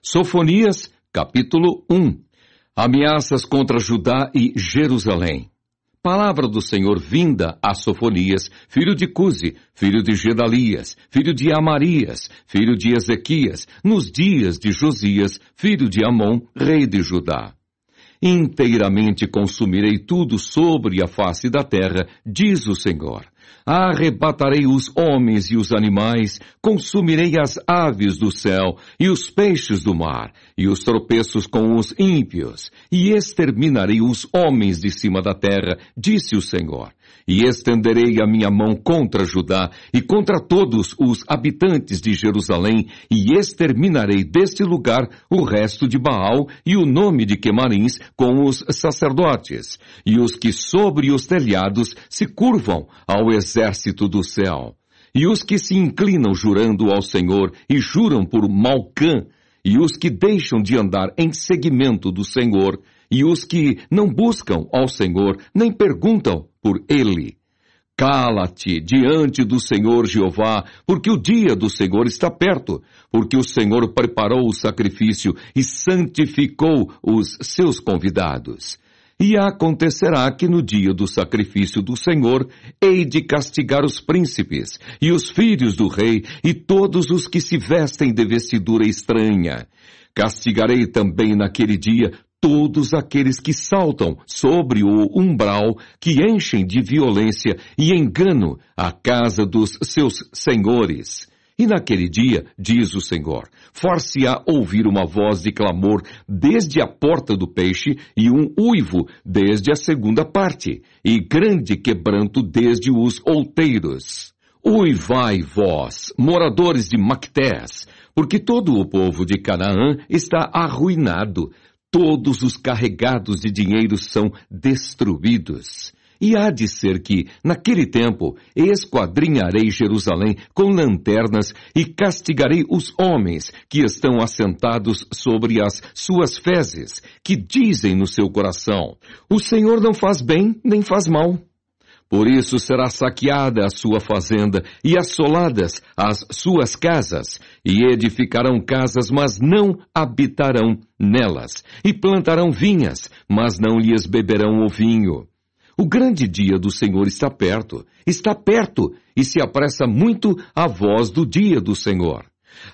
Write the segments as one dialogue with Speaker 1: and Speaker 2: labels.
Speaker 1: Sofonias, capítulo 1. Ameaças contra Judá e Jerusalém. Palavra do Senhor vinda a Sofonias, filho de Cusi, filho de Gedalias, filho de Amarias, filho de Ezequias, nos dias de Josias, filho de Amon, rei de Judá. Inteiramente consumirei tudo sobre a face da terra, diz o Senhor. Arrebatarei os homens e os animais, consumirei as aves do céu e os peixes do mar, e os tropeços com os ímpios, e exterminarei os homens de cima da terra, disse o Senhor. E estenderei a minha mão contra Judá e contra todos os habitantes de Jerusalém, e exterminarei deste lugar o resto de Baal e o nome de Quemarins com os sacerdotes, e os que sobre os telhados se curvam ao exército do céu, e os que se inclinam jurando ao Senhor e juram por Malcã, e os que deixam de andar em seguimento do Senhor, e os que não buscam ao Senhor, nem perguntam por Ele. Cala-te diante do Senhor Jeová, porque o dia do Senhor está perto, porque o Senhor preparou o sacrifício e santificou os seus convidados. E acontecerá que no dia do sacrifício do Senhor, hei de castigar os príncipes, e os filhos do rei, e todos os que se vestem de vestidura estranha. Castigarei também naquele dia todos aqueles que saltam sobre o umbral, que enchem de violência e engano a casa dos seus senhores. E naquele dia, diz o Senhor, far-se-á ouvir uma voz de clamor desde a porta do peixe e um uivo desde a segunda parte, e grande quebranto desde os outeiros. Uivai vós, moradores de Mactés, porque todo o povo de Canaã está arruinado, todos os carregados de dinheiro são destruídos. E há de ser que, naquele tempo, esquadrinharei Jerusalém com lanternas e castigarei os homens que estão assentados sobre as suas fezes, que dizem no seu coração, o Senhor não faz bem nem faz mal. Por isso será saqueada a sua fazenda e assoladas as suas casas, e edificarão casas, mas não habitarão nelas, e plantarão vinhas, mas não lhes beberão o vinho. O grande dia do Senhor está perto, e se apressa muito a voz do dia do Senhor.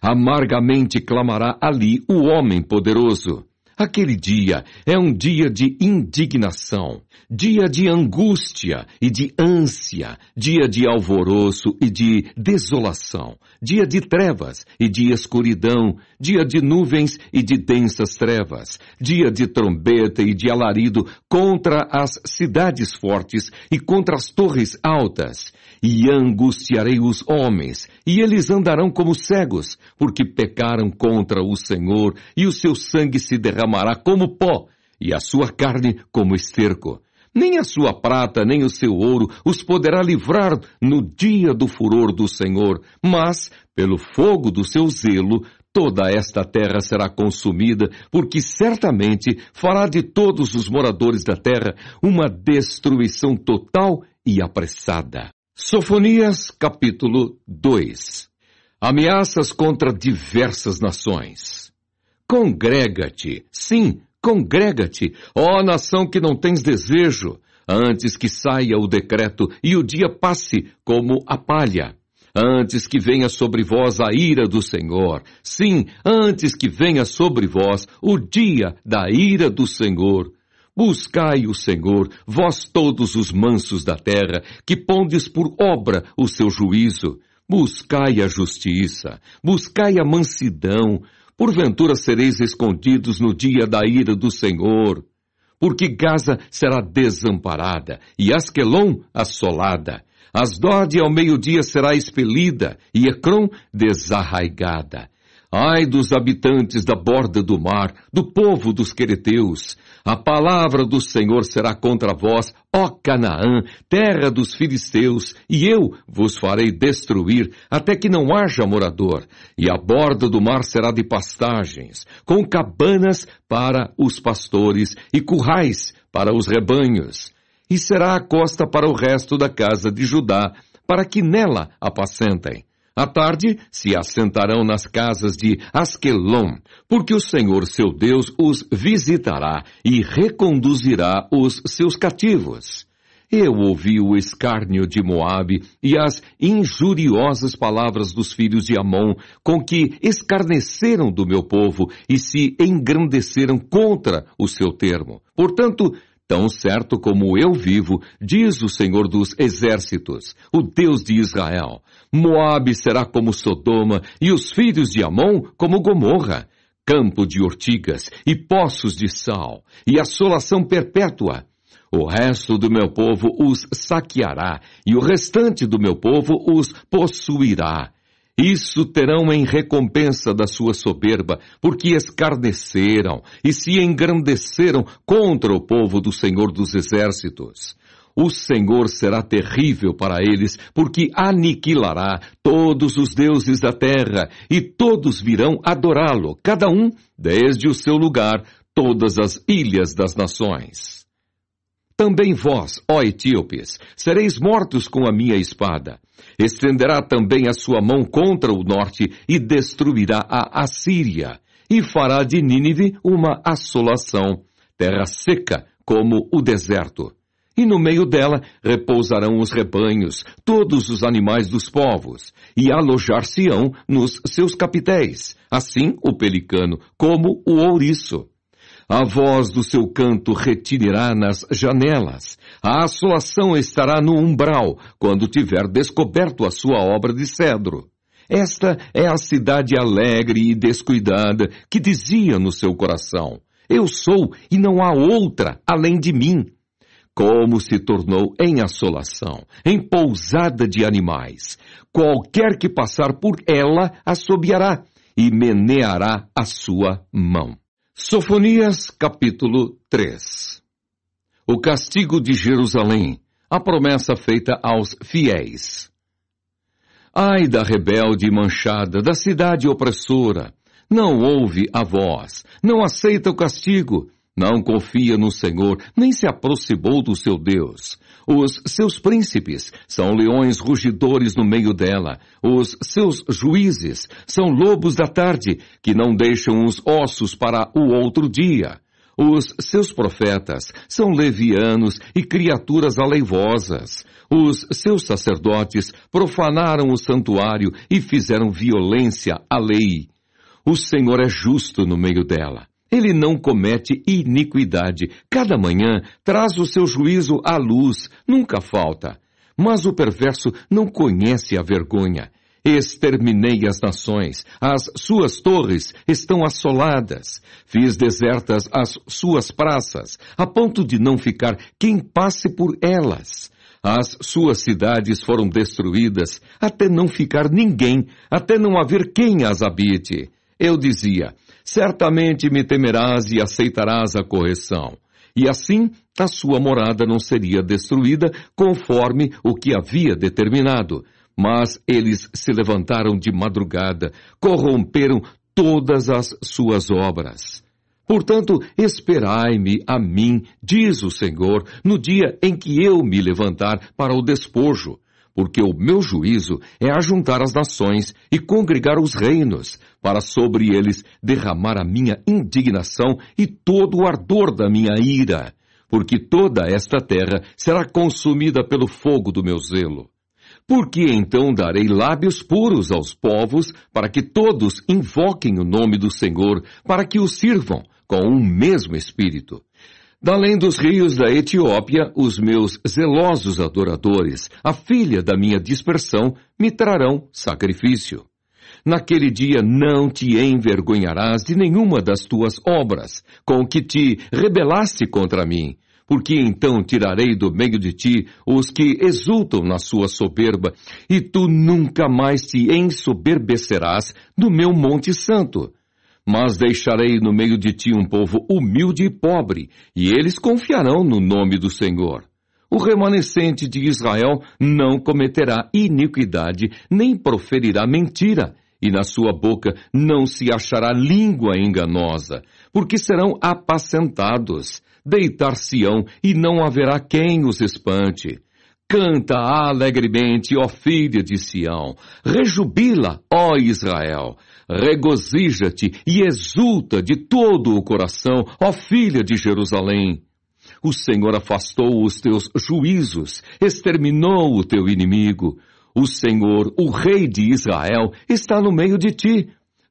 Speaker 1: Amargamente clamará ali o homem poderoso. Aquele dia é um dia de indignação, dia de angústia e de ânsia, dia de alvoroço e de desolação, dia de trevas e de escuridão, dia de nuvens e de densas trevas, dia de trombeta e de alarido contra as cidades fortes e contra as torres altas. E angustiarei os homens, e eles andarão como cegos, porque pecaram contra o Senhor, e o seu sangue se derramará como pó, e a sua carne como esterco. Nem a sua prata, nem o seu ouro os poderá livrar no dia do furor do Senhor, mas, pelo fogo do seu zelo, toda esta terra será consumida, porque certamente fará de todos os moradores da terra uma destruição total e apressada. Sofonias, capítulo 2. Ameaças contra diversas nações. Congrega-te, sim, congrega-te, ó nação que não tens desejo, antes que saia o decreto e o dia passe como a palha. Antes que venha sobre vós a ira do Senhor, sim, antes que venha sobre vós o dia da ira do Senhor. Buscai o Senhor, vós todos os mansos da terra, que pondes por obra o seu juízo. Buscai a justiça, buscai a mansidão, porventura sereis escondidos no dia da ira do Senhor. Porque Gaza será desamparada, e Asquelon assolada. Asdod ao meio-dia será expelida, e Ecrom desarraigada. Ai dos habitantes da borda do mar, do povo dos quereteus! A palavra do Senhor será contra vós, ó Canaã, terra dos filisteus, e eu vos farei destruir, até que não haja morador. E a borda do mar será de pastagens, com cabanas para os pastores e currais para os rebanhos. E será a costa para o resto da casa de Judá, para que nela apacentem. À tarde se assentarão nas casas de Asquelon, porque o Senhor seu Deus os visitará e reconduzirá os seus cativos. Eu ouvi o escárnio de Moabe e as injuriosas palavras dos filhos de Amon, com que escarneceram do meu povo e se engrandeceram contra o seu termo. Portanto, tão certo como eu vivo, diz o Senhor dos Exércitos, o Deus de Israel, Moabe será como Sodoma e os filhos de Amon como Gomorra, campo de ortigas e poços de sal e assolação perpétua. O resto do meu povo os saqueará, e o restante do meu povo os possuirá. Isso terão em recompensa da sua soberba, porque escarneceram e se engrandeceram contra o povo do Senhor dos Exércitos. O Senhor será terrível para eles, porque aniquilará todos os deuses da terra, e todos virão adorá-lo, cada um desde o seu lugar, todas as ilhas das nações. Também vós, ó etíopes, sereis mortos com a minha espada. Estenderá também a sua mão contra o norte e destruirá a Assíria, e fará de Nínive uma assolação, terra seca como o deserto. E no meio dela repousarão os rebanhos, todos os animais dos povos, e alojar-se-ão nos seus capitéis, assim o pelicano como o ouriço. A voz do seu canto retinirá nas janelas. A assolação estará no umbral, quando tiver descoberto a sua obra de cedro. Esta é a cidade alegre e descuidada, que dizia no seu coração, eu sou e não há outra além de mim. Como se tornou em assolação, em pousada de animais. Qualquer que passar por ela assobiará e meneará a sua mão. Sofonias, capítulo 3. O castigo de Jerusalém, a promessa feita aos fiéis. Ai da rebelde e manchada, da cidade opressora, não ouve a voz, não aceita o castigo, não confia no Senhor, nem se aproximou do seu Deus. Os seus príncipes são leões rugidores no meio dela. Os seus juízes são lobos da tarde, que não deixam os ossos para o outro dia. Os seus profetas são levianos e criaturas aleivosas. Os seus sacerdotes profanaram o santuário e fizeram violência à lei. O Senhor é justo no meio dela. Ele não comete iniquidade. Cada manhã traz o seu juízo à luz, nunca falta. Mas o perverso não conhece a vergonha. Exterminei as nações, as suas torres estão assoladas. Fiz desertas as suas praças, a ponto de não ficar quem passe por elas. As suas cidades foram destruídas, até não ficar ninguém, até não haver quem as habite. Eu dizia, certamente me temerás e aceitarás a correção. E assim, a sua morada não seria destruída conforme o que havia determinado. Mas eles se levantaram de madrugada, corromperam todas as suas obras. Portanto, esperai-me a mim, diz o Senhor, no dia em que eu me levantar para o despojo. Porque o meu juízo é ajuntar as nações e congregar os reinos, para sobre eles derramar a minha indignação e todo o ardor da minha ira, porque toda esta terra será consumida pelo fogo do meu zelo. Porque então darei lábios puros aos povos, para que todos invoquem o nome do Senhor, para que o sirvam com um mesmo espírito. D'além dos rios da Etiópia, os meus zelosos adoradores, a filha da minha dispersão, me trarão sacrifício. Naquele dia não te envergonharás de nenhuma das tuas obras, com que te rebelaste contra mim, porque então tirarei do meio de ti os que exultam na sua soberba, e tu nunca mais te ensoberbecerás do meu monte santo. Mas deixarei no meio de ti um povo humilde e pobre, e eles confiarão no nome do Senhor. O remanescente de Israel não cometerá iniquidade, nem proferirá mentira, e na sua boca não se achará língua enganosa, porque serão apacentados, deitar-se-ão, e não haverá quem os espante. Canta alegremente, ó filha de Sião. Rejubila, ó Israel. Regozija-te e exulta de todo o coração, ó filha de Jerusalém. O Senhor afastou os teus juízos, exterminou o teu inimigo. O Senhor, o Rei de Israel, está no meio de ti.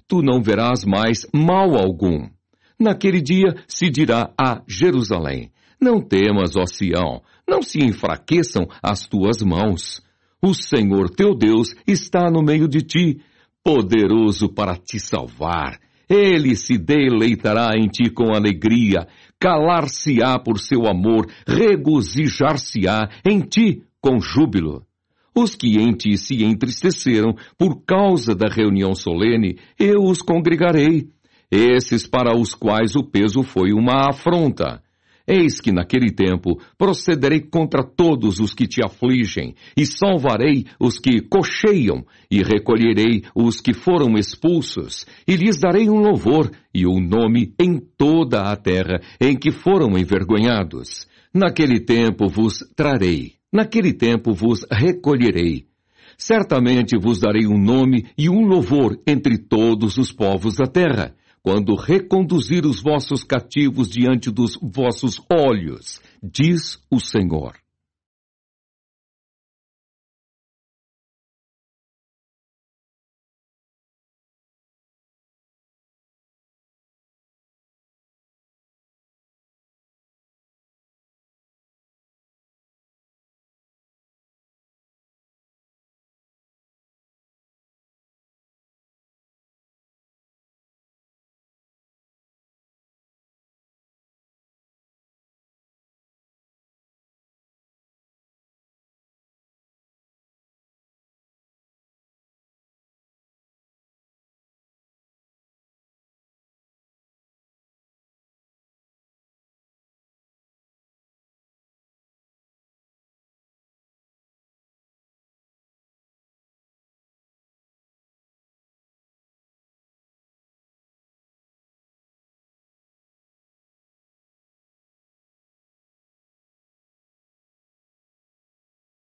Speaker 1: Tu não verás mais mal algum. Naquele dia se dirá a Jerusalém: não temas, ó Sião, não se enfraqueçam as tuas mãos. O Senhor teu Deus está no meio de ti, poderoso para te salvar. Ele se deleitará em ti com alegria, calar-se-á por seu amor, regozijar-se-á em ti com júbilo. Os que em ti se entristeceram por causa da reunião solene, eu os congregarei. Esses para os quais o peso foi uma afronta. Eis que naquele tempo procederei contra todos os que te afligem, e salvarei os que cocheiam, e recolherei os que foram expulsos, e lhes darei um louvor e um nome em toda a terra em que foram envergonhados. Naquele tempo vos trarei, naquele tempo vos recolherei. Certamente vos darei um nome e um louvor entre todos os povos da terra, quando reconduzir os vossos cativos diante dos vossos olhos, diz o Senhor.